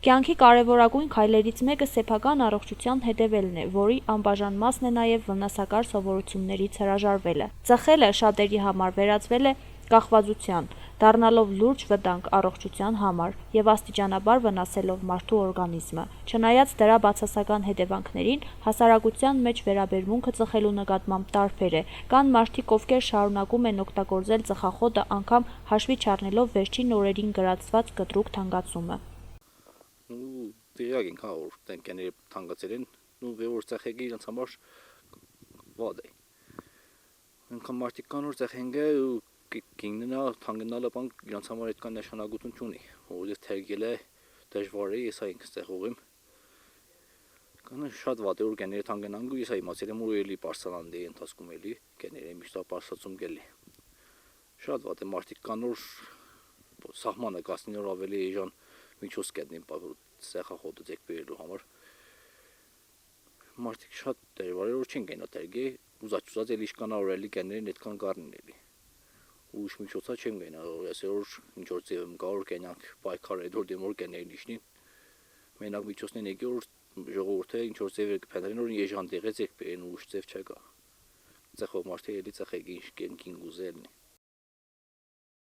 Կյանքի կարևորագույն քայլերից մեկը սեփական առողջության հետևելն է, որի անբաժան մասն է նաև վնասակար սովորություններից հրաժարվելը։ Ծխելը շատերի համար վերածվել է կախվածության, դառնալով լուրջ վտանգ առողջության համար և աստիճանաբար վնասելով մարդու օրգանիզմը։ Չնայած դրա բացասական հետևանքներին, հասարակության մեջ վերաբերմունքը ծխելու նկատմամբ տարբեր է։ Կան մարդիկ, ովքեր շարունակում են օգտագործել ծխախոտը անգամ հաշվի չառնելով վերջին օրերին գրանցված կտրուկ թանկացումը։ Տեղյակ ենք, որ տենկեները թանկացել են, որ ծխեգը իրենց համար վատ է։ Անգամ մարդիկ կան, որ ծխենգը կիննա թանգնալը բան իրենց համար այդքան նշանակություն չունի, որ ես թերգել է դժվար է, ես այն ստեղող եմ։ Կան շատ վատ է, որ գեները թանգնան ու ես իմացել եմ, որ էլի պարսանան դե ընթացքում էլի, գեները միշտ պարսացում գելի։ Շատ վատ է, մարդիկ կան, որ սահմանը կասնի, որ ավելի էժան միջոց կետնին ծխախոտը ձեկ բերելու համար։ Մարդիկ շատ դժվար է, որ չեն գնա թերգի, ուզած էլի իշկանա որ էլի գեներն այդքան գարնին էլի։ Ու ինչ միջոցա չեմ գնա, ասել որ ինչ որ ձև եմ գա որ կենանք պայքար այդ որ դեմ որ գեներն իշնին։ Մենակ միջոցներն եկի որ ժողովուրդը ինչ որ ձև կփնտրեն որ էժան տեղից եք բերեն ու ուշ ձև չկա։ Ծխող մարդը էլի ծխեգի ինչ կենքին գուզելն է։